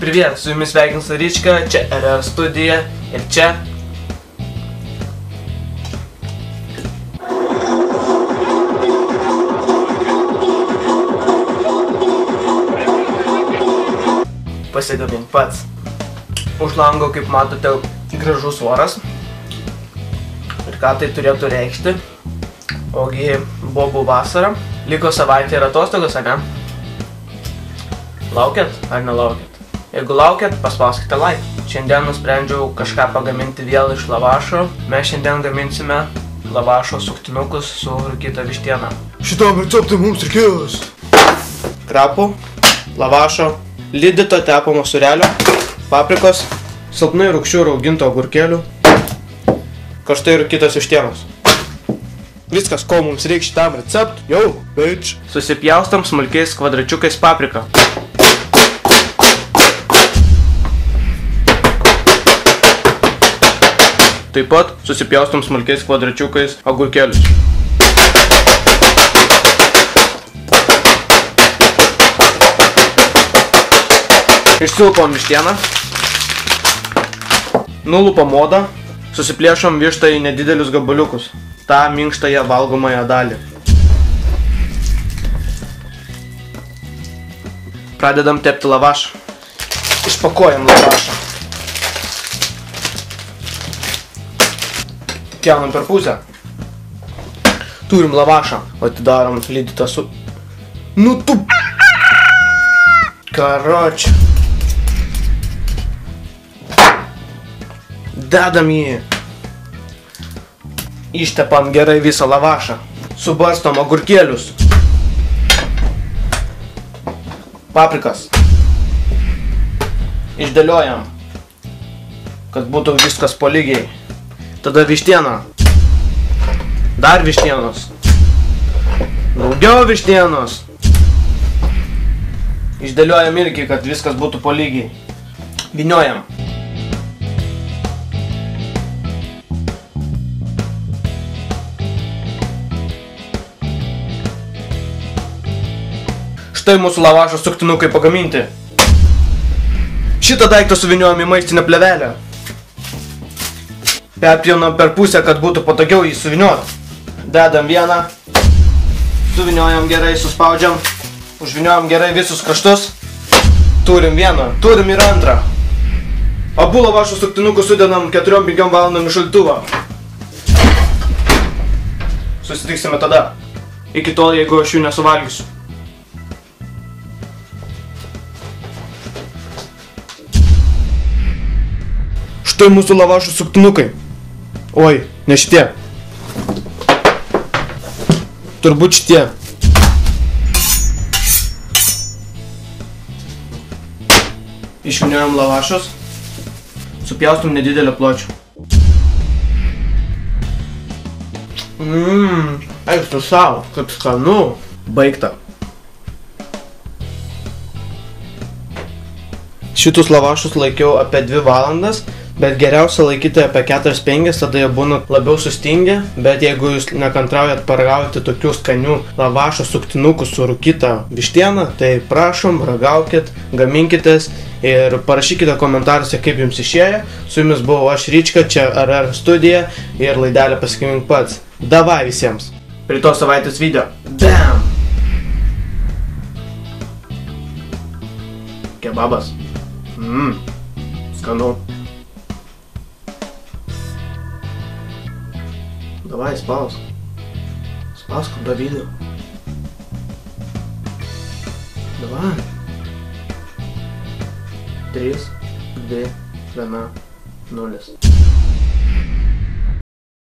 Привет, su jumis sveikins Ryčka, čia RR studija ir čia pasigamink pats. Už lango, kaip matote, gražus oras. Ir ką tai turėtų reikšti? Ogi bobų vasara. Liko savaitė ir atostogos, ar ne? Laukiat ar nelaukiat? Jeigu laukiat, paspauskite like. Šiandien nusprendžiau kažką pagaminti vėl iš lavašo. Mes šiandien gaminsime lavašo suktinukus su rūkyta vištiena. Šitam receptui mums reikės Krapų, lavašo, lydyto tepamo sūrelio, paprikos, silpnai rūgščių rauginto agurkėlių, karštai rūkytos vištienos. Viskas, ko mums reikia šitam receptui, jau, bitch. Susipjaustam smulkiais kvadračiukais papriką. Taip pat susipjaustam smulkiais kvadračiukais agurkėlius. Išsilpom vištieną. Nulupam odą. Susiplėšom vištą į nedidelius gabaliukus. tą minkštąją valgomąją dalį. Pradedam tepti lavašą. Išpakuojam lavašą. Pjaunam per pusę. Turim lavašą. Atidarom lydytą su... Nu tu... Karoči. Dedam jį. Ištepam gerai visą lavašą. Subarstom agurkėlius. Paprikas. Išdėliojam, kad būtų viskas po lygiai. Tada vištiena. Dar vištienos. Daugiau vištienos. Išdėliojam irgi, kad viskas būtų po lygiai. Vyniojam. Štai mūsų lavašo suktinukai pagaminti. Šitą daiktą suvyniojam į maistinę plėvelę. Perpjaunam per pusę, kad būtų patogiau jį suvynioti. Dedam vieną. Suvyniojam gerai, suspaudžiam. Užvyniojam gerai visus kraštus. Turim vieną. Turim ir antrą. Abu lavašo suktinukus sudedam 4-5 valandom į šaldytuvą. Susitiksime tada. Iki tol, jeigu aš jų nesuvalgysiu. Štai mūsų lavašų suktinukai. Oi, ne šitie. Turbūt šitie. Išvyniojam lavašus. Supjaustum nedidelę pločių. Eik tu savo, kaip skanu. Baigta. Šitus lavašus laikiau apie 2 valandas. Bet geriausia laikyti apie 4-5, tada jie būna labiau sustingę. Bet jeigu jūs nekantraujat paragauti tokių skanių lavašo suktinukų su rūkyta vištiena, tai prašom, ragaukit, gaminkitės ir parašykite komentaruose, kaip jums išėjo. Su jumis buvau aš Ryčka, čia RR studija ir laidelę Pasikimink pats. Davai visiems! Prie tos savaitės video. Bam! Kebabas. Skanu. Давай, спауsk. Спауsk, до видео. Давай. 3, 2, 1, 0.